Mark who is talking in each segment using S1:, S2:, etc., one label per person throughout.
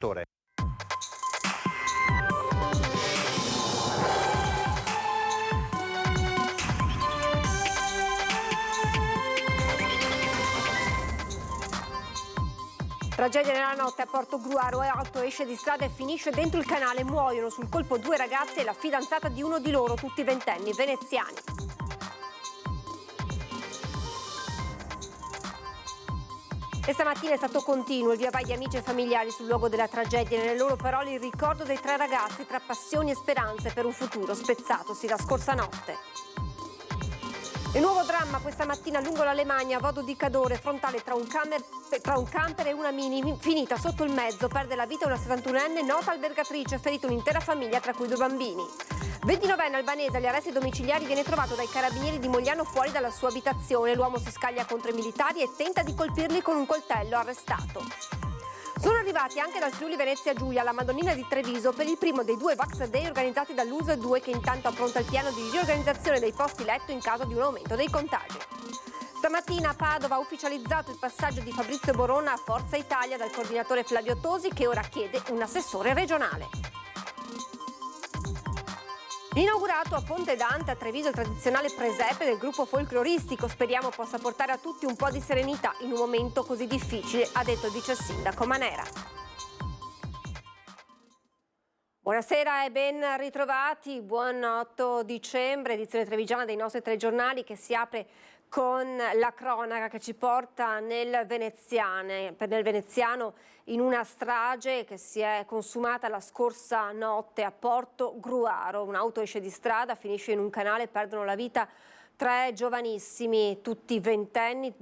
S1: Torre.
S2: Tragedia nella notte a Porto Gruaro, auto esce di strada e finisce dentro il canale. Muoiono sul colpo 2 ragazzi e la fidanzata di uno di loro, tutti ventenni, veneziani. E stamattina è stato continuo il via vai di amici e familiari sul luogo della tragedia. Nelle loro parole il ricordo dei 3 ragazzi tra passioni e speranze per un futuro spezzatosi la scorsa notte. Il nuovo dramma questa mattina lungo la Lemagna, Vodo di Cadore, frontale tra un camper e una Mini, finita sotto il mezzo, perde la vita una 71enne nota albergatrice, ferita un'intera famiglia tra cui 2 bambini. 29enne albanese agli arresti domiciliari viene trovato dai carabinieri di Mogliano fuori dalla sua abitazione. L'uomo si scaglia contro i militari e tenta di colpirli con un coltello, arrestato. Sono arrivati anche dal Friuli Venezia Giulia alla Madonnina di Treviso per il primo dei 2 Vax Day organizzati dall'USE 2 che intanto appronta il piano di riorganizzazione dei posti letto in caso di un aumento dei contagi. Stamattina a Padova ha ufficializzato il passaggio di Fabrizio Borona a Forza Italia dal coordinatore Flavio Tosi che ora chiede un assessore regionale. Inaugurato a Ponte Dante a Treviso il tradizionale presepe del gruppo folcloristico, speriamo possa portare a tutti un po' di serenità in un momento così difficile, ha detto il vice sindaco Manera. Buonasera e ben ritrovati, buon 8 dicembre, edizione trevigiana dei nostri telegiornali che si apre con la cronaca che ci porta nel veneziano in una strage che si è consumata la scorsa notte a Porto Gruaro. Un'auto esce di strada, finisce in un canale, perdono la vita 3 giovanissimi, tutti ventenni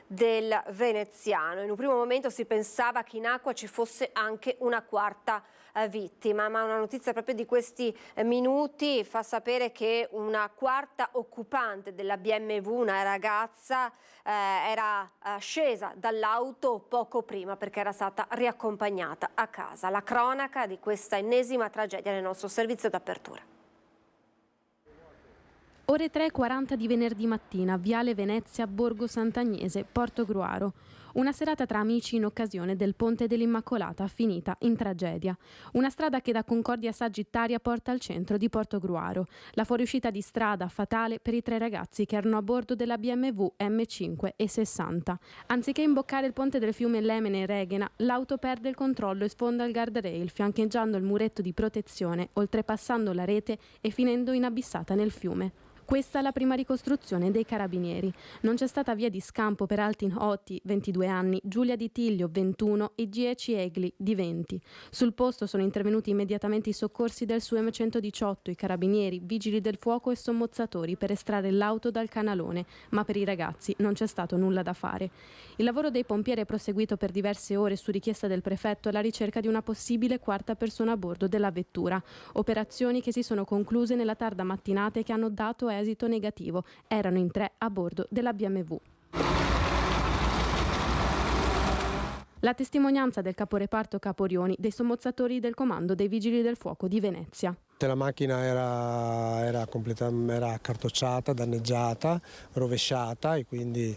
S2: del veneziano. In un primo momento si pensava che in acqua ci fosse anche una 4ª vittima, ma una notizia proprio di questi minuti fa sapere che una 4ª occupante della BMW, una ragazza, era scesa dall'auto poco prima perché era stata riaccompagnata a casa. La cronaca di questa ennesima tragedia nel nostro servizio d'apertura.
S3: Ore 3:40 di venerdì mattina, Viale Venezia, Borgo Sant'Agnese, Porto Gruaro. Una serata tra amici in occasione del Ponte dell'Immacolata finita in tragedia. Una strada che da Concordia Sagittaria porta al centro di Porto Gruaro. La fuoriuscita di strada fatale per i 3 ragazzi che erano a bordo della BMW M5 e 60. Anziché imboccare il ponte del fiume Lemene e Reghena, l'auto perde il controllo e sfonda il guardrail, fiancheggiando il muretto di protezione, oltrepassando la rete e finendo inabissata nel fiume. Questa è la prima ricostruzione dei carabinieri. Non c'è stata via di scampo per Altin Otti, 22 anni, Giulia Di Tiglio, 21 e Gieci Egli, di 20. Sul posto sono intervenuti immediatamente i soccorsi del SUEM 118, i carabinieri, vigili del fuoco e sommozzatori per estrarre l'auto dal canalone, ma per i ragazzi non c'è stato nulla da fare. Il lavoro dei pompieri è proseguito per diverse ore su richiesta del prefetto alla ricerca di una possibile 4ª persona a bordo della vettura. Operazioni che si sono concluse nella tarda mattinata e che hanno dato esito negativo. Erano in 3 a bordo della BMW. La testimonianza del caporeparto Caporioni dei sommozzatori del comando dei Vigili del Fuoco di Venezia.
S4: La macchina era accartocciata, danneggiata, rovesciata e quindi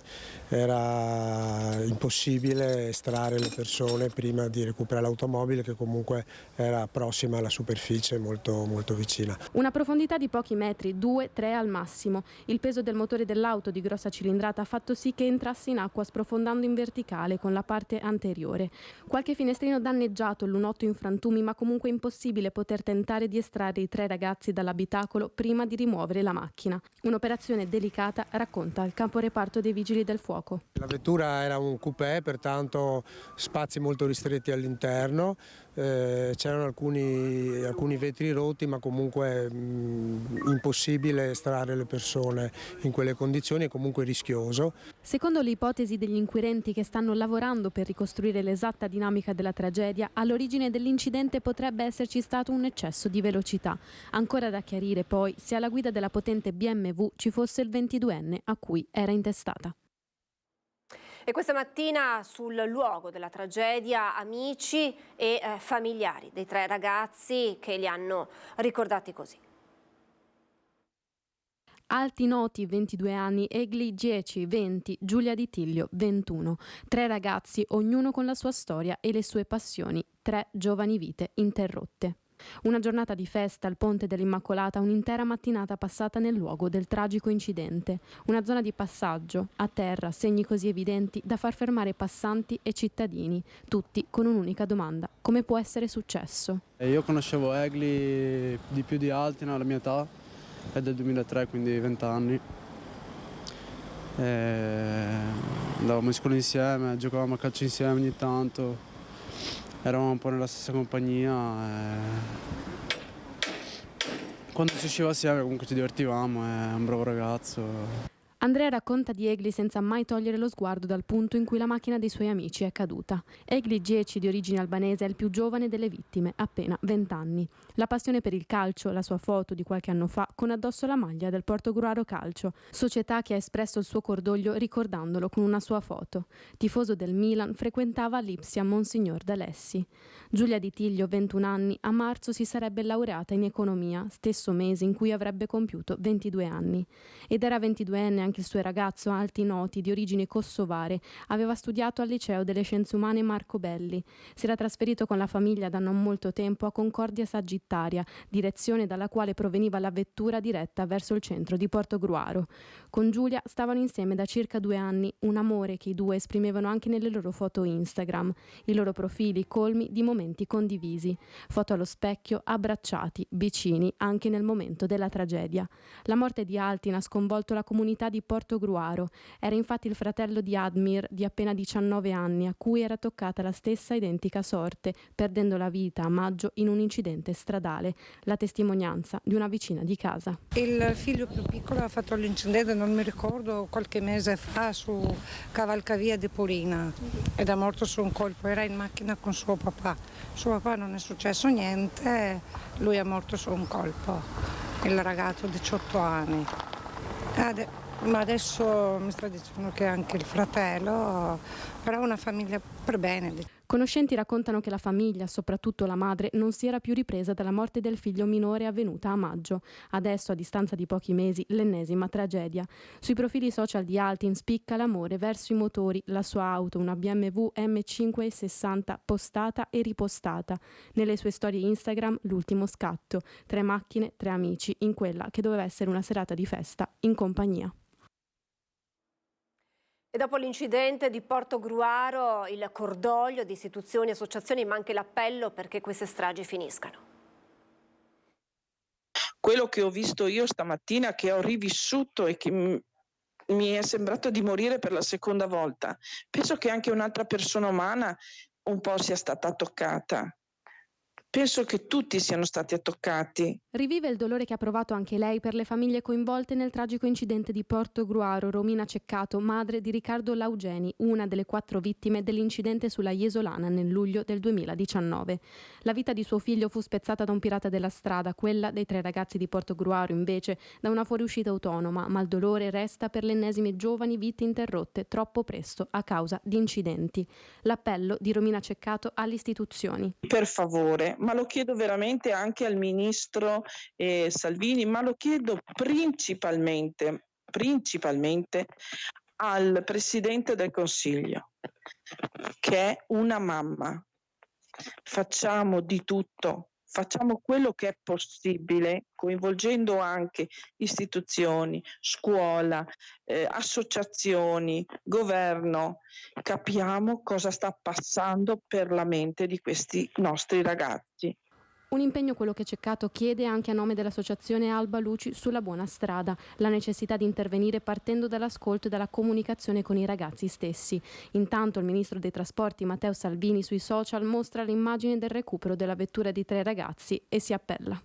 S4: era impossibile estrarre le persone prima di recuperare l'automobile che comunque era prossima alla superficie, molto, molto vicina.
S3: Una profondità di pochi metri, 2-3 al massimo. Il peso del motore dell'auto di grossa cilindrata ha fatto sì che entrasse in acqua sprofondando in verticale con la parte anteriore. Qualche finestrino danneggiato, il lunotto in frantumi, ma comunque impossibile poter tentare di estrarre i 3 ragazzi dall'abitacolo prima di rimuovere la macchina. Un'operazione delicata, racconta il caporeparto dei Vigili del Fuoco.
S4: La vettura era un coupé, pertanto spazi molto ristretti all'interno, c'erano alcuni vetri rotti, ma comunque impossibile estrarre le persone in quelle condizioni, è comunque rischioso.
S3: Secondo le ipotesi degli inquirenti che stanno lavorando per ricostruire l'esatta dinamica della tragedia, all'origine dell'incidente potrebbe esserci stato un eccesso di velocità. Ancora da chiarire poi se alla guida della potente BMW ci fosse il 22enne a cui era intestata.
S2: E questa mattina sul luogo della tragedia amici e familiari dei 3 ragazzi che li hanno ricordati così.
S3: Altri noti 22 anni, Egli 10, 20, Giulia Di Tiglio 21. 3 ragazzi, ognuno con la sua storia e le sue passioni, 3 giovani vite interrotte. Una giornata di festa al Ponte dell'Immacolata, un'intera mattinata passata nel luogo del tragico incidente. Una zona di passaggio, a terra, segni così evidenti da far fermare passanti e cittadini, tutti con un'unica domanda: come può essere successo?
S1: Io conoscevo Egli di più di altri, alla mia età, è del 2003, quindi 20 anni. Andavamo in scuola insieme, giocavamo a calcio insieme ogni tanto. Eravamo un po' nella stessa compagnia quando si usciva assieme comunque ci divertivamo, è un bravo ragazzo.
S3: Andrea racconta di Egli senza mai togliere lo sguardo dal punto in cui la macchina dei suoi amici è caduta. Egli 10, di origine albanese, è il più giovane delle vittime, appena 20 anni. La passione per il calcio, la sua foto di qualche anno fa con addosso la maglia del Portogruaro Calcio, società che ha espresso il suo cordoglio ricordandolo con una sua foto. Tifoso del Milan, frequentava l'Ipsia Monsignor d'Alessi. Giulia Di Tiglio, 21 anni, a marzo si sarebbe laureata in economia, stesso mese in cui avrebbe compiuto 22 anni. Ed era 22enne anche il suo ragazzo, Alti Noti, di origini kosovare. Aveva studiato al liceo delle scienze umane Marco Belli. Si era trasferito con la famiglia da non molto tempo a Concordia Sagittaria, direzione dalla quale proveniva la vettura diretta verso il centro di Portogruaro. Con Giulia stavano insieme da circa 2 anni, un amore che i due esprimevano anche nelle loro foto Instagram, i loro profili colmi di momenti condivisi, foto allo specchio, abbracciati, vicini anche nel momento della tragedia. La morte di Altin ha sconvolto la comunità di Portogruaro. Era infatti il fratello di Admir, di appena 19 anni, a cui era toccata la stessa identica sorte, perdendo la vita a maggio in un incidente stradale. La testimonianza di una vicina di casa.
S5: Il figlio più piccolo ha fatto l'incidente, non mi ricordo, qualche mese fa su Cavalcavia di Polina ed è morto su un colpo. Era in macchina con suo papà. Suo papà non è successo niente, lui è morto su un colpo. Il ragazzo 18 anni. Ma adesso mi sta dicendo che anche il fratello, però una famiglia per bene.
S3: Conoscenti raccontano che la famiglia, soprattutto la madre, non si era più ripresa dalla morte del figlio minore avvenuta a maggio. Adesso, a distanza di pochi mesi, l'ennesima tragedia. Sui profili social di Altin spicca l'amore verso i motori, la sua auto, una BMW M560 postata e ripostata. Nelle sue storie Instagram, l'ultimo scatto. 3 macchine, 3 amici, in quella che doveva essere una serata di festa in compagnia.
S2: E dopo l'incidente di Portogruaro, il cordoglio di istituzioni e associazioni, ma anche l'appello perché queste stragi finiscano.
S6: Quello che ho visto io stamattina, che ho rivissuto e che mi è sembrato di morire per la seconda volta, penso che anche un'altra persona umana un po' sia stata toccata. Penso che tutti siano stati toccati.
S3: Rivive il dolore che ha provato anche lei per le famiglie coinvolte nel tragico incidente di Portogruaro. Romina Ceccato, madre di Riccardo Laugeni, una delle 4 vittime dell'incidente sulla Jesolana nel luglio del 2019. La vita di suo figlio fu spezzata da un pirata della strada, quella dei 3 ragazzi di Portogruaro invece da una fuoriuscita autonoma, ma il dolore resta per le ennesime giovani vite interrotte troppo presto a causa di incidenti. L'appello di Romina Ceccato alle istituzioni.
S6: Per favore, ma lo chiedo veramente anche al ministro Salvini, ma lo chiedo principalmente al Presidente del Consiglio, che è una mamma. Facciamo di tutto, facciamo quello che è possibile, coinvolgendo anche istituzioni, scuola, associazioni, governo. Capiamo cosa sta passando per la mente di questi nostri ragazzi.
S3: Un impegno quello che Ceccato chiede anche a nome dell'associazione Alba Luci sulla buona strada, la necessità di intervenire partendo dall'ascolto e dalla comunicazione con i ragazzi stessi. Intanto il ministro dei trasporti Matteo Salvini sui social mostra l'immagine del recupero della vettura di 3 ragazzi e si appella.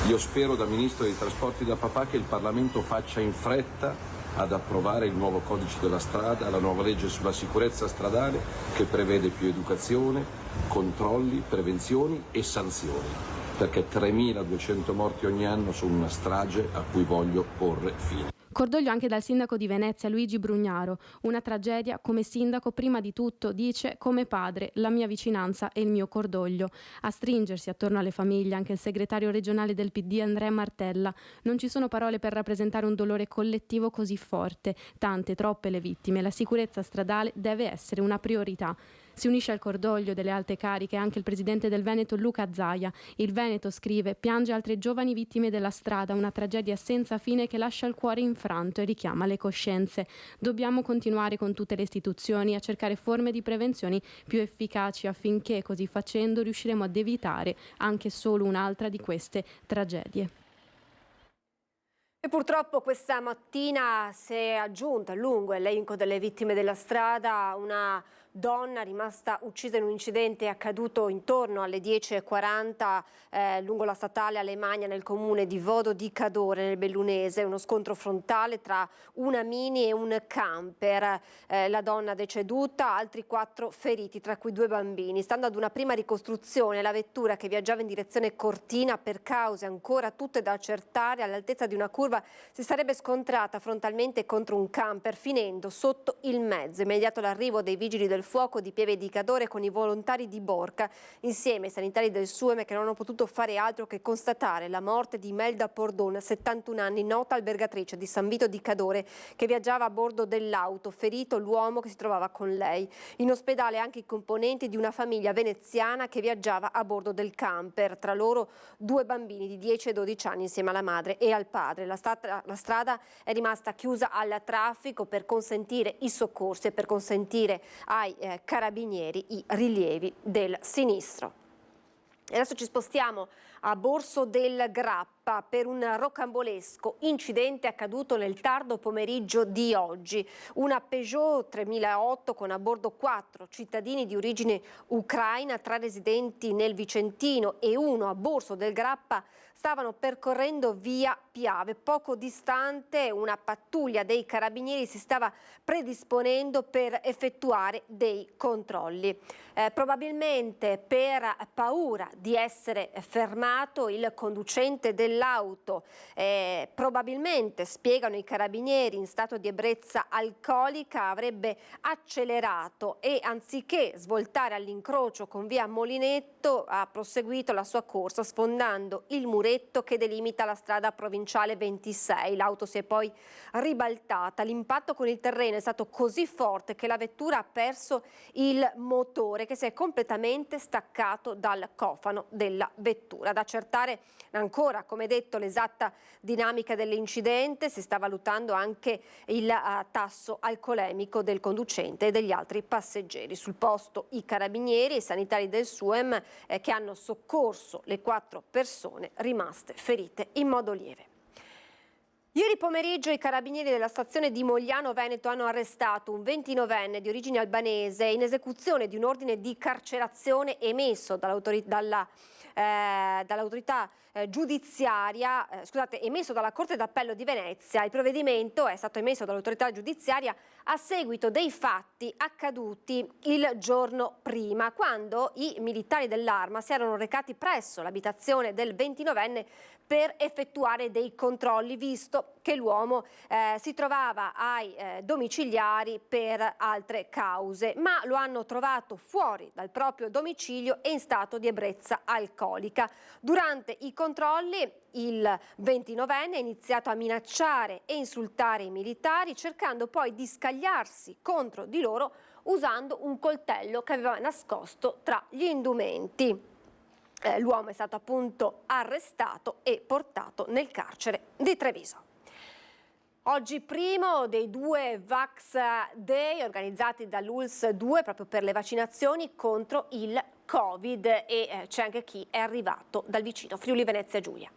S7: Io spero da ministro dei trasporti e da papà che il Parlamento faccia in fretta ad approvare il nuovo codice della strada, la nuova legge sulla sicurezza stradale che prevede più educazione, controlli, prevenzioni e sanzioni, perché 3.200 morti ogni anno sono una strage a cui voglio porre fine.
S3: Cordoglio anche dal sindaco di Venezia, Luigi Brugnaro. Una tragedia, come sindaco, prima di tutto, dice, come padre, la mia vicinanza e il mio cordoglio. A stringersi attorno alle famiglie anche il segretario regionale del PD, Andrea Martella. Non ci sono parole per rappresentare un dolore collettivo così forte. Tante, troppe le vittime. La sicurezza stradale deve essere una priorità. Si unisce al cordoglio delle alte cariche anche il presidente del Veneto Luca Zaia. Il Veneto, scrive, piange altre giovani vittime della strada, una tragedia senza fine che lascia il cuore infranto e richiama le coscienze. Dobbiamo continuare con tutte le istituzioni a cercare forme di prevenzione più efficaci affinché, così facendo, riusciremo ad evitare anche solo un'altra di queste tragedie.
S2: E purtroppo questa mattina si è aggiunta lungo l'elenco delle vittime della strada una donna rimasta uccisa in un incidente accaduto intorno alle 10:40 lungo la statale Alemagna nel comune di Vodo di Cadore nel Bellunese, uno scontro frontale tra una Mini e un camper. La donna deceduta, altri 4 feriti, tra cui 2 bambini. Stando ad una prima ricostruzione, la vettura che viaggiava in direzione Cortina per cause ancora tutte da accertare all'altezza di una curva si sarebbe scontrata frontalmente contro un camper finendo sotto il mezzo. Immediato l'arrivo dei vigili del fuoco di Pieve di Cadore con i volontari di Borca insieme ai sanitari del SUEM che non hanno potuto fare altro che constatare la morte di Melda Pordon, 71 anni, nota albergatrice di San Vito di Cadore che viaggiava a bordo dell'auto, ferito l'uomo che si trovava con lei. In ospedale anche i componenti di una famiglia veneziana che viaggiava a bordo del camper, tra loro 2 bambini di 10 e 12 anni insieme alla madre e al padre. La strada è rimasta chiusa al traffico per consentire i soccorsi e per consentire ai carabinieri i rilievi del sinistro. E adesso ci spostiamo a Borso del Grappa per un rocambolesco incidente accaduto nel tardo pomeriggio di oggi. Una Peugeot 3008 con a bordo 4 cittadini di origine ucraina, 3 residenti nel Vicentino e 1 a Borso del Grappa stavano percorrendo via Piave. Poco distante una pattuglia dei carabinieri si stava predisponendo per effettuare dei controlli. Probabilmente per paura di essere fermato il conducente dell'auto, probabilmente, spiegano i carabinieri, in stato di ebbrezza alcolica, avrebbe accelerato e anziché svoltare all'incrocio con via Molinetto ha proseguito la sua corsa sfondando il muretto che delimita la strada provinciale 26. L'auto si è poi ribaltata. L'impatto con il terreno è stato così forte che la vettura ha perso il motore che si è completamente staccato dal cofano della vettura. Da accertare ancora, come detto, l'esatta dinamica dell'incidente. Si sta valutando anche il tasso alcolemico del conducente e degli altri passeggeri. Sul posto i carabinieri e i sanitari del SUEM che hanno soccorso le 4 persone rimaste ferite in modo lieve. Ieri pomeriggio i carabinieri della stazione di Mogliano Veneto hanno arrestato un 29enne di origine albanese in esecuzione di un ordine di carcerazione emesso dall'autorità giudiziaria, emesso dalla Corte d'Appello di Venezia. Il provvedimento è stato emesso dall'autorità giudiziaria a seguito dei fatti accaduti il giorno prima, quando i militari dell'Arma si erano recati presso l'abitazione del 29enne per effettuare dei controlli, visto che l'uomo si trovava ai domiciliari per altre cause, ma lo hanno trovato fuori dal proprio domicilio e in stato di ebbrezza alcolica. Durante i controlli il 29enne ha iniziato a minacciare e insultare i militari, cercando poi di scagliarsi contro di loro usando un coltello che aveva nascosto tra gli indumenti. L'uomo è stato appunto arrestato e portato nel carcere di Treviso. Oggi primo dei 2 Vax Day organizzati dall'ULSS 2 proprio per le vaccinazioni contro il Covid e c'è anche chi è arrivato dal vicino Friuli Venezia Giulia.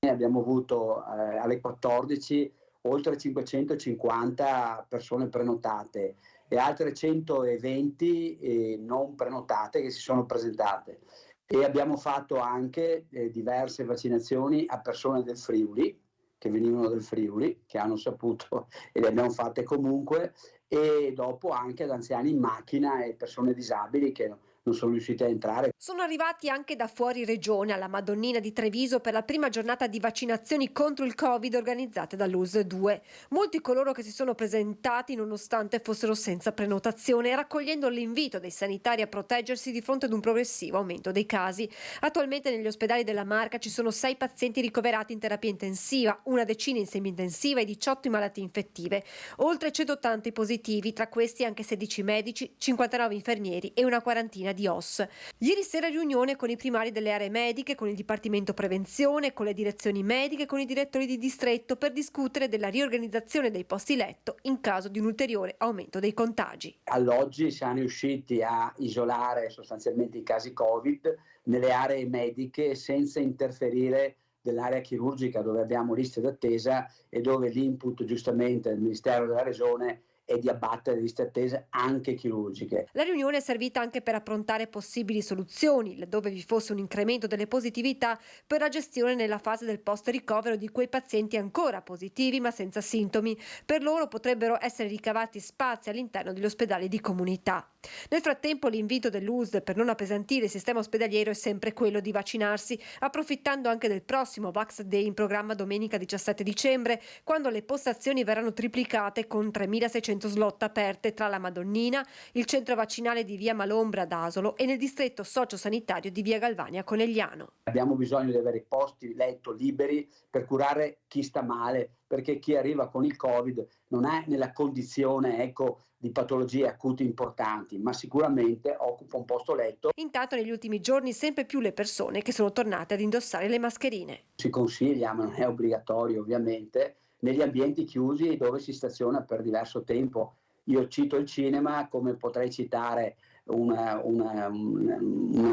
S8: Abbiamo avuto alle 14 oltre 550 persone prenotate e altre 120 non prenotate che si sono presentate, e abbiamo fatto anche diverse vaccinazioni a persone del Friuli, che venivano del Friuli, che hanno saputo e le abbiamo fatte comunque, e dopo anche ad anziani in macchina e persone disabili che non sono riusciti a entrare.
S2: Sono arrivati anche da fuori regione alla Madonnina di Treviso per la prima giornata di vaccinazioni contro il Covid organizzate dall'US 2. Molti coloro che si sono presentati nonostante fossero senza prenotazione, raccogliendo l'invito dei sanitari a proteggersi di fronte ad un progressivo aumento dei casi. Attualmente negli ospedali della Marca ci sono 6 pazienti ricoverati in terapia intensiva, una decina in semi-intensiva e 18 in malattie infettive. Oltre 180 positivi, tra questi anche 16 medici, 59 infermieri e una quarantina di OSS. Ieri sera riunione con i primari delle aree mediche, con il Dipartimento Prevenzione, con le direzioni mediche, con i direttori di distretto per discutere della riorganizzazione dei posti letto in caso di un ulteriore aumento dei contagi.
S8: All'oggi siamo riusciti a isolare sostanzialmente i casi Covid nelle aree mediche senza interferire dell'area chirurgica, dove abbiamo liste d'attesa e dove l'input giustamente del Ministero della Regione e di abbattere liste attese anche chirurgiche.
S2: La riunione è servita anche per approntare possibili soluzioni, laddove vi fosse un incremento delle positività, per la gestione nella fase del post-ricovero di quei pazienti ancora positivi ma senza sintomi. Per loro potrebbero essere ricavati spazi all'interno degli ospedali di comunità. Nel frattempo l'invito dell'USD per non appesantire il sistema ospedaliero è sempre quello di vaccinarsi, approfittando anche del prossimo Vax Day in programma domenica 17 dicembre, quando le postazioni verranno triplicate con 3.600 slot aperte tra la Madonnina, il centro vaccinale di via Malombra ad Asolo e nel distretto sociosanitario di via Galvania a Conegliano.
S8: Abbiamo bisogno di avere posti letto liberi per curare chi sta male, perché chi arriva con il Covid non è nella condizione di patologie acute importanti, ma sicuramente occupa un posto letto.
S2: Intanto negli ultimi giorni sempre più le persone che sono tornate ad indossare le mascherine.
S8: Si consiglia, ma non è obbligatorio ovviamente, negli ambienti chiusi dove si staziona per diverso tempo. Io cito il cinema, come potrei citare una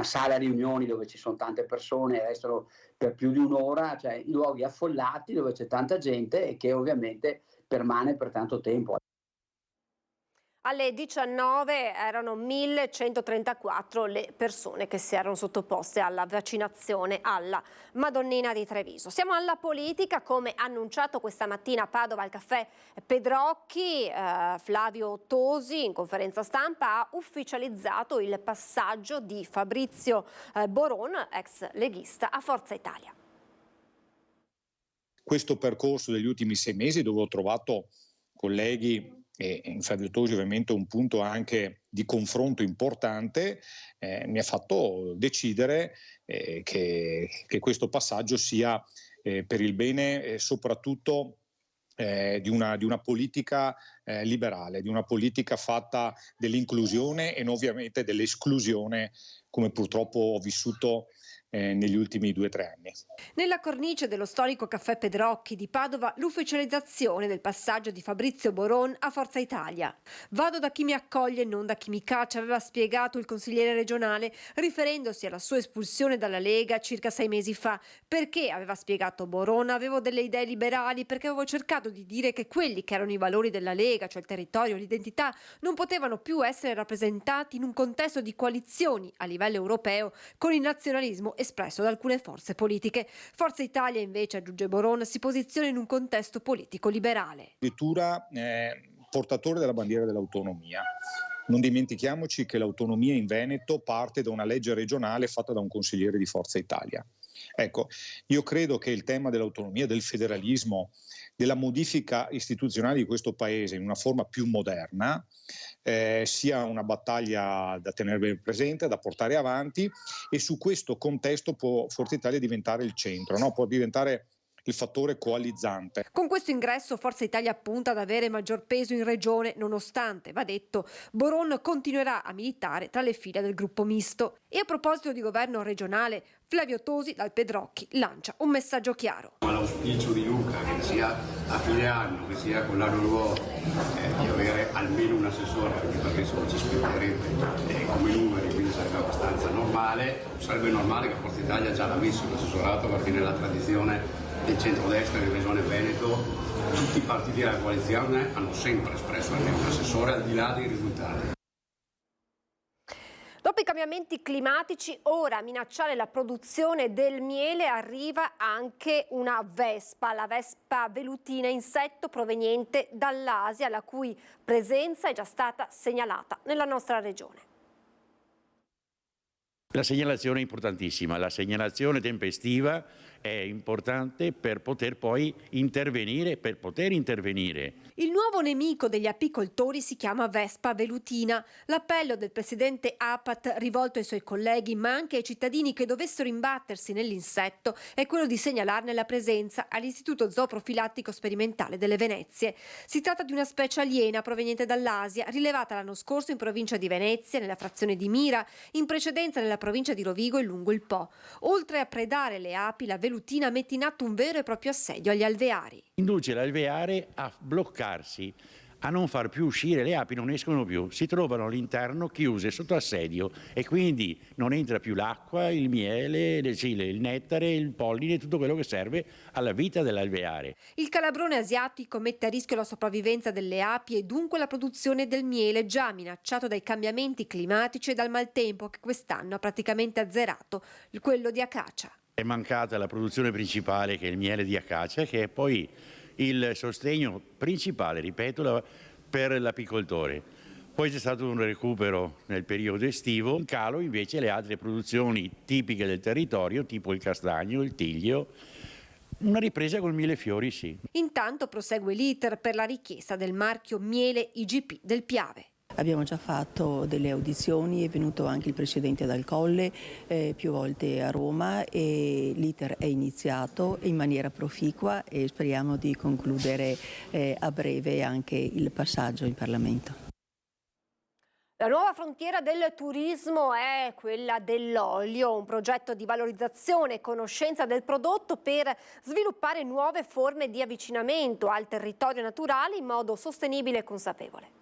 S8: sala riunioni dove ci sono tante persone e restano per più di un'ora, cioè i luoghi affollati dove c'è tanta gente e che ovviamente permane per tanto tempo.
S2: Alle 19 erano 1.134 le persone che si erano sottoposte alla vaccinazione alla Madonnina di Treviso. Siamo alla politica, come annunciato questa mattina a Padova al caffè Pedrocchi, Flavio Tosi in conferenza stampa ha ufficializzato il passaggio di Fabrizio Boron, ex leghista, a Forza Italia.
S9: Questo percorso degli ultimi 6 mesi, dove ho trovato colleghi e in Flavio Tosi ovviamente un punto anche di confronto importante, mi ha fatto decidere che questo passaggio sia per il bene soprattutto di una politica liberale, di una politica fatta dell'inclusione e non ovviamente dell'esclusione, come purtroppo ho vissuto negli ultimi 2 o 3 anni.
S2: Nella cornice dello storico caffè Pedrocchi di Padova, l'ufficializzazione del passaggio di Fabrizio Boron a Forza Italia. Vado da chi mi accoglie e non da chi mi caccia, aveva spiegato il consigliere regionale, riferendosi alla sua espulsione dalla Lega circa 6 mesi fa. Perché, aveva spiegato Boron, avevo delle idee liberali, perché avevo cercato di dire che quelli che erano i valori della Lega, cioè il territorio, l'identità, non potevano più essere rappresentati in un contesto di coalizioni a livello europeo con il nazionalismo espresso da alcune forze politiche. Forza Italia invece, aggiunge Boron, si posiziona in un contesto politico liberale.
S9: Addirittura portatore della bandiera dell'autonomia. Non dimentichiamoci che l'autonomia in Veneto parte da una legge regionale fatta da un consigliere di Forza Italia. Ecco, io credo che il tema dell'autonomia, del federalismo, della modifica istituzionale di questo Paese in una forma più moderna sia una battaglia da tenere ben presente, da portare avanti, e su questo contesto può Forza Italia diventare il centro, no? Può diventare il fattore coalizzante.
S2: Con questo ingresso Forza Italia punta ad avere maggior peso in regione, nonostante, va detto, Boron continuerà a militare tra le fila del gruppo misto. E a proposito di governo regionale, Flavio Tosi dal Pedrocchi lancia un messaggio chiaro.
S10: L'auspicio di Luca, che sia a fine anno, che sia con l'anno nuovo, di avere almeno un assessore, anche perché insomma ci spiegherebbe come numeri, quindi sarebbe abbastanza normale. Sarebbe normale che Forza Italia già l'avesse un assessorato, perché nella tradizione del centrodestra in Regione Veneto tutti i partiti della coalizione hanno sempre espresso almeno un assessore, al di là dei risultati.
S2: Dopo i cambiamenti climatici, ora a minacciare la produzione del miele arriva anche una vespa, la vespa velutina, insetto proveniente dall'Asia, la cui presenza è già stata segnalata nella nostra regione.
S11: La segnalazione è importantissima, la segnalazione tempestiva è importante per poter poi intervenire, per poter intervenire.
S2: Il nuovo nemico degli apicoltori si chiama Vespa velutina. L'appello del presidente APAT, rivolto ai suoi colleghi ma anche ai cittadini che dovessero imbattersi nell'insetto, è quello di segnalarne la presenza all'Istituto Zooprofilattico Sperimentale delle Venezie. Si tratta di una specie aliena proveniente dall'Asia, rilevata l'anno scorso in provincia di Venezia, nella frazione di Mira, in precedenza nella provincia di Rovigo e lungo il Po. Oltre a predare le api, la velutina mette in atto un vero e proprio assedio agli alveari.
S11: Induce l'alveare a bloccarsi, a non far più uscire, le api non escono più, si trovano all'interno chiuse sotto assedio e quindi non entra più l'acqua, il miele, il nettare, il polline, tutto quello che serve alla vita dell'alveare.
S2: Il calabrone asiatico mette a rischio la sopravvivenza delle api e dunque la produzione del miele, già minacciato dai cambiamenti climatici e dal maltempo che quest'anno ha praticamente azzerato quello di acacia.
S11: È mancata la produzione principale, che è il miele di acacia, che è poi il sostegno principale, ripeto, per l'apicoltore. Poi c'è stato un recupero nel periodo estivo, in calo invece le altre produzioni tipiche del territorio, tipo il castagno, il tiglio. Una ripresa col millefiori, sì.
S2: Intanto prosegue l'iter per la richiesta del marchio miele IGP del Piave.
S12: Abbiamo già fatto delle audizioni, è venuto anche il presidente Dal Colle più volte a Roma e l'iter è iniziato in maniera proficua e speriamo di concludere a breve anche il passaggio in Parlamento.
S2: La nuova frontiera del turismo è quella dell'olio, un progetto di valorizzazione e conoscenza del prodotto per sviluppare nuove forme di avvicinamento al territorio naturale in modo sostenibile e consapevole.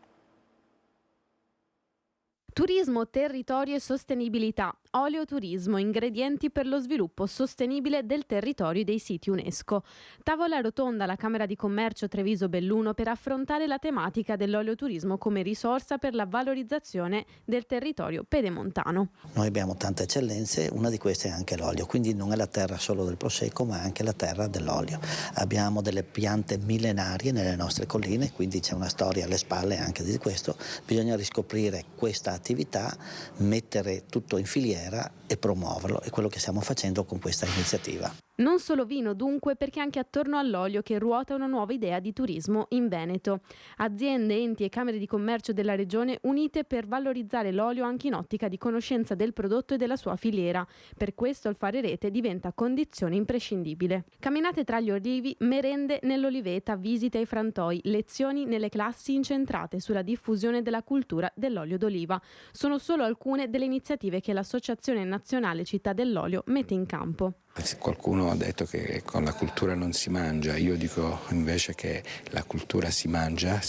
S3: Turismo, territorio e sostenibilità. Oleoturismo, ingredienti per lo sviluppo sostenibile del territorio e dei siti UNESCO. Tavola rotonda alla Camera di Commercio Treviso-Belluno per affrontare la tematica dell'oleoturismo come risorsa per la valorizzazione del territorio pedemontano.
S13: Noi abbiamo tante eccellenze, una di queste è anche l'olio, quindi non è la terra solo del prosecco ma anche la terra dell'olio. Abbiamo delle piante millenarie nelle nostre colline, quindi c'è una storia alle spalle anche di questo. Bisogna riscoprire questa attività, mettere tutto in filiera e promuoverlo, è quello che stiamo facendo con questa iniziativa.
S3: Non solo vino dunque, perché anche attorno all'olio che ruota una nuova idea di turismo in Veneto. Aziende, enti e camere di commercio della regione unite per valorizzare l'olio anche in ottica di conoscenza del prodotto e della sua filiera. Per questo il fare rete diventa condizione imprescindibile. Camminate tra gli olivi, merende nell'oliveta, visite ai frantoi, lezioni nelle classi incentrate sulla diffusione della cultura dell'olio d'oliva. Sono solo alcune delle iniziative che l'Associazione Nazionale Città dell'Olio mette in campo.
S14: Qualcuno ha detto che con la cultura non si mangia, io dico invece che la cultura si mangia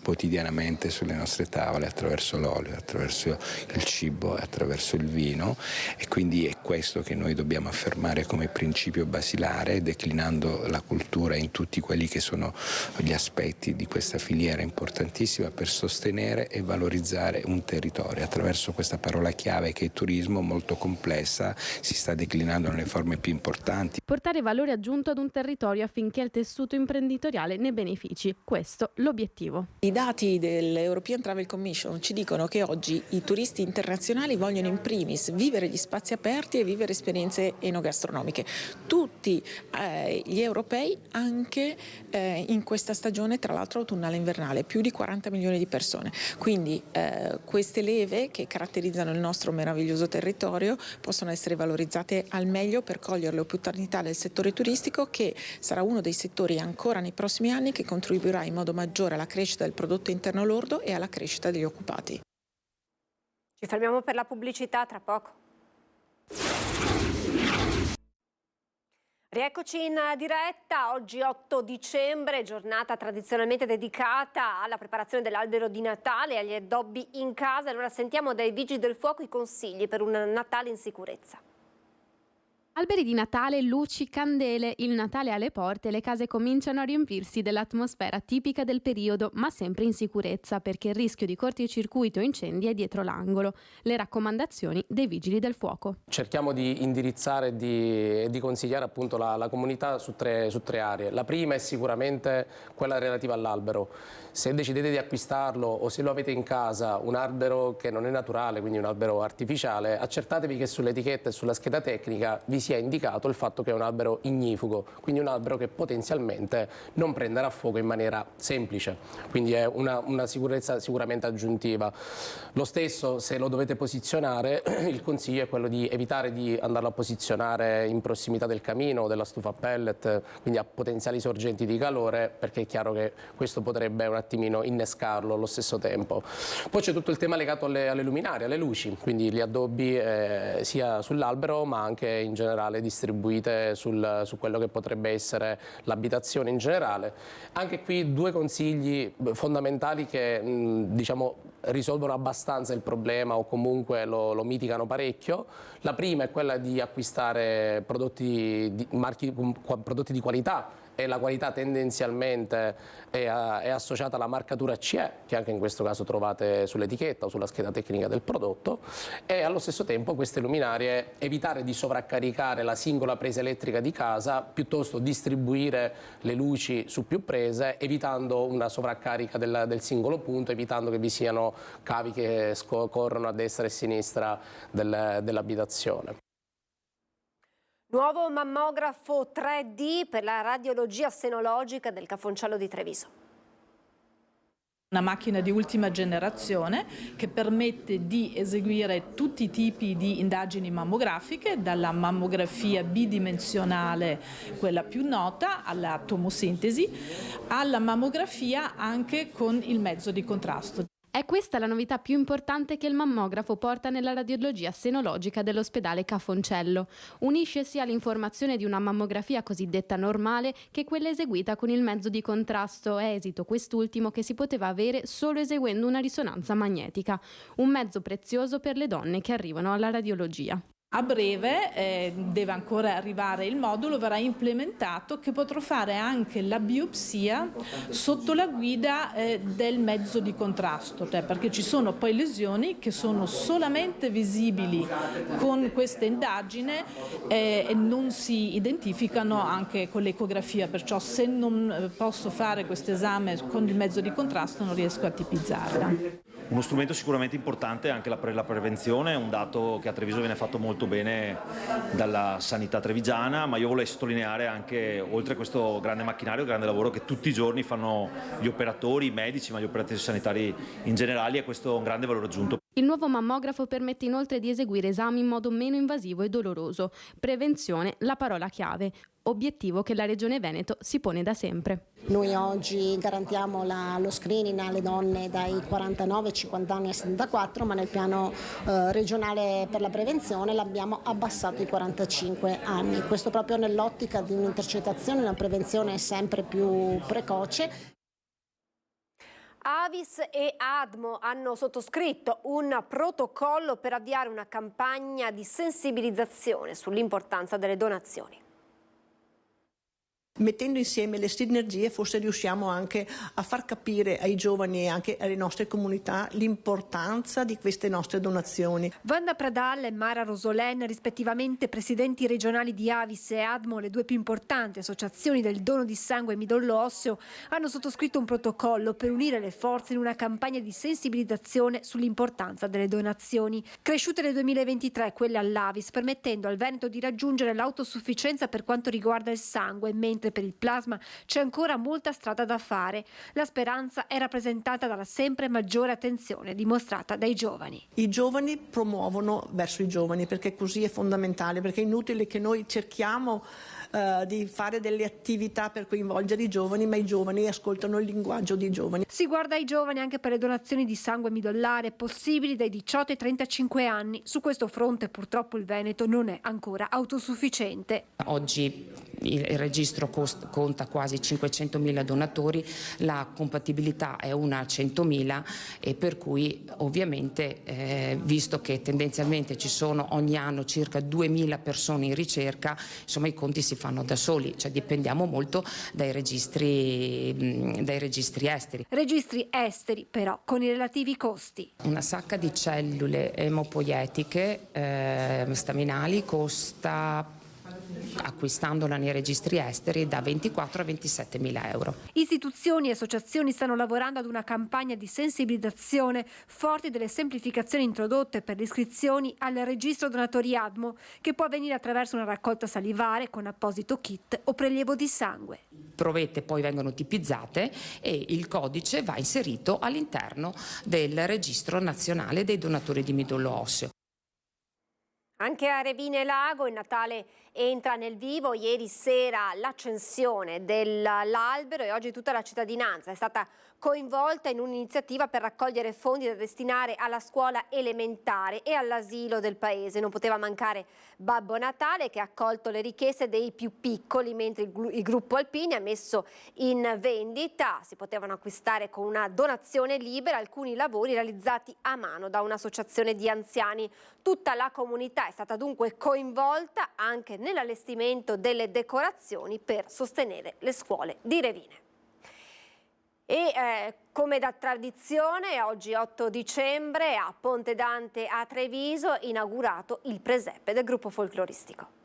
S14: quotidianamente sulle nostre tavole attraverso l'olio, attraverso il cibo e attraverso il vino, e quindi è questo che noi dobbiamo affermare come principio basilare, declinando la cultura in tutti quelli che sono gli aspetti di questa filiera importantissima per sostenere e valorizzare un territorio attraverso questa parola chiave che è turismo, molto complessa, si sta declinando nelle forme più importanti.
S3: Portare valore aggiunto ad un territorio affinché il tessuto imprenditoriale ne benefici. Questo l'obiettivo.
S15: I dati dell'European Travel Commission ci dicono che oggi i turisti internazionali vogliono in primis vivere gli spazi aperti e vivere esperienze enogastronomiche. Tutti gli europei, anche in questa stagione, tra l'altro autunnale e invernale, più di 40 milioni di persone. Quindi queste leve che caratterizzano il nostro meraviglioso territorio possono essere valorizzate al meglio per cogliere le opportunità del settore turistico, che sarà uno dei settori ancora nei prossimi anni che contribuirà in modo maggiore alla crescita del prodotto interno lordo e alla crescita degli occupati.
S2: Ci fermiamo per la pubblicità, tra poco. Rieccoci in diretta, oggi 8 dicembre, giornata tradizionalmente dedicata alla preparazione dell'albero di Natale e agli addobbi in casa. Allora sentiamo dai Vigili del Fuoco i consigli per un Natale in sicurezza.
S3: Alberi di Natale, luci, candele, il Natale alle porte, le case cominciano a riempirsi dell'atmosfera tipica del periodo, ma sempre in sicurezza perché il rischio di cortocircuito o incendi è dietro l'angolo. Le raccomandazioni dei vigili del fuoco.
S16: Cerchiamo di indirizzare e di consigliare appunto la comunità su tre aree. La prima è sicuramente quella relativa all'albero. Se decidete di acquistarlo o se lo avete in casa, un albero che non è naturale, quindi un albero artificiale, accertatevi che sull'etichetta e sulla scheda tecnica vi sia indicato il fatto che è un albero ignifugo, quindi un albero che potenzialmente non prenderà fuoco in maniera semplice, quindi è una sicurezza sicuramente aggiuntiva. Lo stesso, se lo dovete posizionare, il consiglio è quello di evitare di andarlo a posizionare in prossimità del camino o della stufa a pellet, quindi a potenziali sorgenti di calore, perché è chiaro che questo potrebbe un attimino innescarlo allo stesso tempo. Poi c'è tutto il tema legato alle luminarie, alle luci, quindi gli addobbi sia sull'albero ma anche in generale distribuite su quello che potrebbe essere l'abitazione in generale. Anche qui due consigli fondamentali che diciamo risolvono abbastanza il problema o comunque lo mitigano parecchio. La prima è quella di acquistare prodotti di qualità, e la qualità tendenzialmente è associata alla marcatura CE, che anche in questo caso trovate sull'etichetta o sulla scheda tecnica del prodotto, e allo stesso tempo queste luminarie evitare di sovraccaricare la singola presa elettrica di casa, piuttosto distribuire le luci su più prese, evitando una sovraccarica del singolo punto, evitando che vi siano cavi che corrono a destra e a sinistra dell'abitazione.
S2: Nuovo mammografo 3D per la radiologia senologica del Cafoncello di Treviso.
S17: Una macchina di ultima generazione che permette di eseguire tutti i tipi di indagini mammografiche, dalla mammografia bidimensionale, quella più nota, alla tomosintesi, alla mammografia anche con il mezzo di contrasto.
S3: È questa la novità più importante che il mammografo porta nella radiologia senologica dell'ospedale Cafoncello. Unisce sia l'informazione di una mammografia cosiddetta normale che quella eseguita con il mezzo di contrasto, esito quest'ultimo che si poteva avere solo eseguendo una risonanza magnetica, un mezzo prezioso per le donne che arrivano alla radiologia.
S17: A breve deve ancora arrivare il modulo, verrà implementato, che potrò fare anche la biopsia sotto la guida del mezzo di contrasto, perché ci sono poi lesioni che sono solamente visibili con questa indagine e non si identificano anche con l'ecografia, perciò se non posso fare questo esame con il mezzo di contrasto non riesco a tipizzarla.
S18: Uno strumento sicuramente importante anche per la prevenzione, è un dato che a Treviso viene fatto molto bene dalla sanità trevigiana, ma io vorrei sottolineare anche, oltre a questo grande macchinario, grande lavoro che tutti i giorni fanno gli operatori, i medici, ma gli operatori sanitari in generale, è questo un grande valore aggiunto.
S3: Il nuovo mammografo permette inoltre di eseguire esami in modo meno invasivo e doloroso. Prevenzione, la parola chiave. Obiettivo che la Regione Veneto si pone da sempre.
S19: Noi oggi garantiamo lo screening alle donne dai 49 ai 50 anni a 74, ma nel piano regionale per la prevenzione l'abbiamo abbassato ai 45 anni. Questo proprio nell'ottica di un'intercettazione, una prevenzione sempre più precoce.
S2: Avis e ADMO hanno sottoscritto un protocollo per avviare una campagna di sensibilizzazione sull'importanza delle donazioni.
S20: Mettendo insieme le sinergie forse riusciamo anche a far capire ai giovani e anche alle nostre comunità l'importanza di queste nostre donazioni.
S2: Wanda Pradal e Mara Rosolen, rispettivamente presidenti regionali di Avis e ADMO, le due più importanti associazioni del dono di sangue e midollo osseo, hanno sottoscritto un protocollo per unire le forze in una campagna di sensibilizzazione sull'importanza delle donazioni. Cresciute nel 2023 quelle all'Avis, permettendo al Veneto di raggiungere l'autosufficienza per quanto riguarda il sangue, mentre per il plasma c'è ancora molta strada da fare. La speranza è rappresentata dalla sempre maggiore attenzione dimostrata dai giovani.
S20: I giovani promuovono verso i giovani, perché così è fondamentale, perché è inutile che noi cerchiamo di fare delle attività per coinvolgere i giovani, ma i giovani ascoltano il linguaggio dei giovani.
S2: Si guarda ai giovani anche per le donazioni di sangue midollare possibili dai 18 ai 35 anni. Su questo fronte purtroppo il Veneto non è ancora autosufficiente.
S21: Oggi il registro conta quasi 500.000 donatori, la compatibilità è una a 100.000 e per cui ovviamente visto che tendenzialmente ci sono ogni anno circa 2.000 persone in ricerca, insomma i conti si fanno da soli, cioè dipendiamo molto dai registri esteri.
S2: Registri esteri però con i relativi costi.
S21: Una sacca di cellule emopoietiche staminali costa, acquistandola nei registri esteri, da 24 a 27.000 euro.
S2: Istituzioni e associazioni stanno lavorando ad una campagna di sensibilizzazione forti delle semplificazioni introdotte per le iscrizioni al registro donatori ADMO, che può avvenire attraverso una raccolta salivare con apposito kit o prelievo di sangue.
S21: Provette poi vengono tipizzate e il codice va inserito all'interno del registro nazionale dei donatori di midollo osseo.
S2: Anche a Revine Lago il Natale entra nel vivo. Ieri sera l'accensione dell'albero e oggi tutta la cittadinanza è stata coinvolta in un'iniziativa per raccogliere fondi da destinare alla scuola elementare e all'asilo del paese. Non poteva mancare Babbo Natale, che ha accolto le richieste dei più piccoli, mentre il gruppo Alpini ha messo in vendita, si potevano acquistare con una donazione libera, alcuni lavori realizzati a mano da un'associazione di anziani. Tutta la comunità è stata dunque coinvolta anche nell'allestimento delle decorazioni per sostenere le scuole di Revine. E come da tradizione, oggi 8 dicembre a Ponte Dante a Treviso inaugurato il presepe del gruppo folcloristico.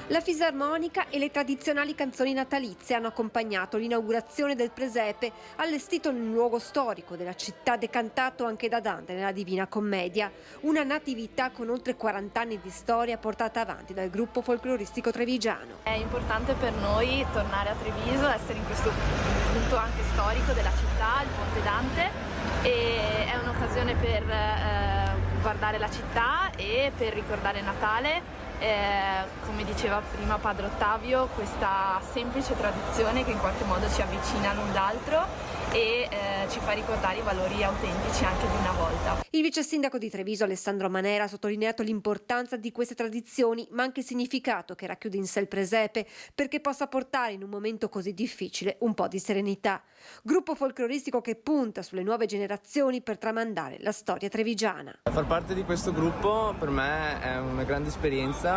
S2: La fisarmonica e le tradizionali canzoni natalizie hanno accompagnato l'inaugurazione del presepe, allestito nel luogo storico della città, decantato anche da Dante nella Divina Commedia. Una natività con oltre 40 anni di storia portata avanti dal gruppo folcloristico trevigiano.
S22: È importante per noi tornare a Treviso, essere in questo punto anche storico della città, il Ponte Dante, e è un'occasione per guardare la città e per ricordare Natale. Come diceva prima Padre Ottavio, questa semplice tradizione che in qualche modo ci avvicina l'un l'altro e ci fa ricordare i valori autentici anche di una volta.
S2: Il vice sindaco di Treviso Alessandro Manera ha sottolineato l'importanza di queste tradizioni, ma anche il significato che racchiude in sé il presepe, perché possa portare in un momento così difficile un po' di serenità. Gruppo folcloristico che punta sulle nuove generazioni per tramandare la storia trevigiana.
S23: Far parte di questo gruppo per me è una grande esperienza,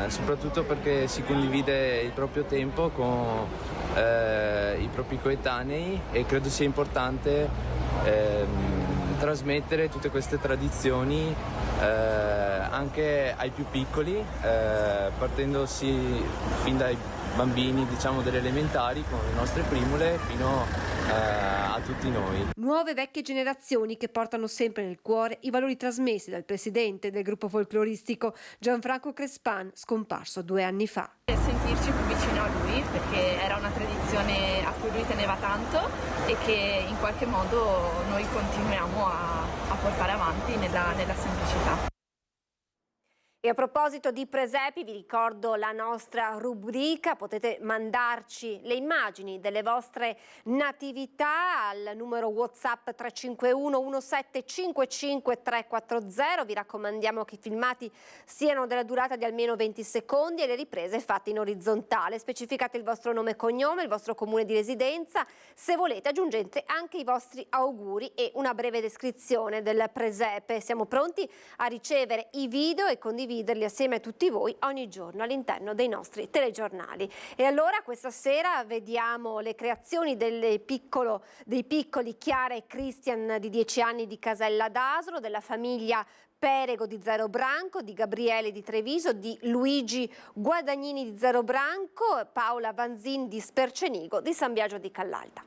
S23: soprattutto perché si condivide il proprio tempo con i propri coetanei e credo sia importante trasmettere tutte queste tradizioni anche ai più piccoli, partendosi fin dai bambini, diciamo, delle elementari con le nostre primule fino a tutti noi.
S2: Nuove vecchie generazioni che portano sempre nel cuore i valori trasmessi dal presidente del gruppo folcloristico Gianfranco Crespan, scomparso 2 anni fa.
S22: Sentirci più vicino a lui, perché era una tradizione a cui lui teneva tanto e che in qualche modo noi continuiamo a portare avanti nella semplicità.
S2: E a proposito di presepi, vi ricordo la nostra rubrica, potete mandarci le immagini delle vostre natività al numero WhatsApp 351 1755 340. Vi raccomandiamo che i filmati siano della durata di almeno 20 secondi e le riprese fatte in orizzontale. Specificate il vostro nome e cognome, il vostro comune di residenza. Se volete aggiungete anche i vostri auguri e una breve descrizione del presepe. Siamo pronti a ricevere i video e condividerli assieme a tutti voi ogni giorno all'interno dei nostri telegiornali. E allora questa sera vediamo le creazioni dei piccoli Chiara e Christian di 10 anni di Casella d'Asolo, della famiglia Perego di Zero Branco, di Gabriele di Treviso, di Luigi Guadagnini di Zero Branco, Paola Vanzin di Spercenigo, di San Biagio di Callalta.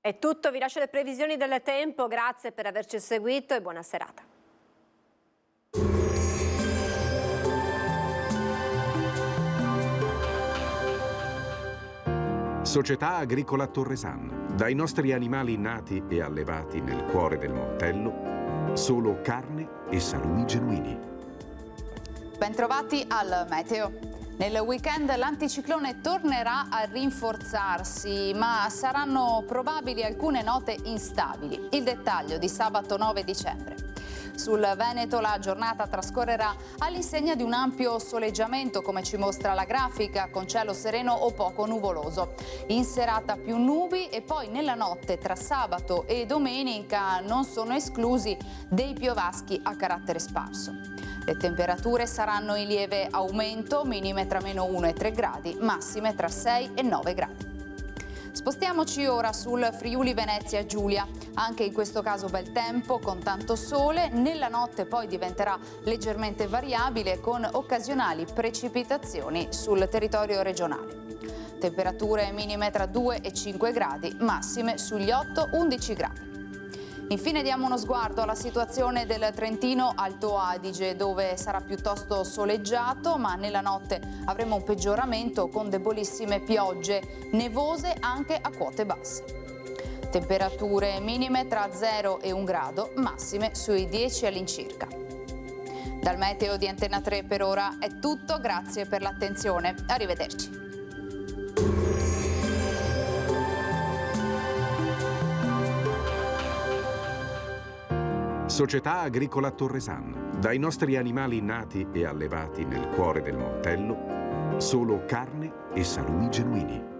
S2: È tutto, vi lascio le previsioni del tempo, grazie per averci seguito e buona serata.
S1: Società Agricola Torresana. Dai nostri animali nati e allevati nel cuore del Montello, solo carne e salumi genuini.
S4: Bentrovati al meteo. Nel weekend l'anticiclone tornerà a rinforzarsi, ma saranno probabili alcune note instabili. Il dettaglio di sabato 9 dicembre. Sul Veneto la giornata trascorrerà all'insegna di un ampio soleggiamento, come ci mostra la grafica, con cielo sereno o poco nuvoloso. In serata più nubi e poi nella notte tra sabato e domenica non sono esclusi dei piovaschi a carattere sparso. Le temperature saranno in lieve aumento, minime tra -1 e 3 gradi, massime tra 6 e 9 gradi. Spostiamoci ora sul Friuli Venezia Giulia. Anche in questo caso bel tempo, con tanto sole. Nella notte poi diventerà leggermente variabile, con occasionali precipitazioni sul territorio regionale. Temperature minime tra 2 e 5 gradi, massime sugli 8-11 gradi. Infine diamo uno sguardo alla situazione del Trentino Alto Adige, dove sarà piuttosto soleggiato, ma nella notte avremo un peggioramento con debolissime piogge, nevose anche a quote basse. Temperature minime tra 0 e 1 grado, massime sui 10 all'incirca. Dal meteo di Antena 3 per ora è tutto, grazie per l'attenzione, arrivederci.
S1: Società Agricola Torresana. Dai nostri animali nati e allevati nel cuore del Montello, solo carne e salumi genuini.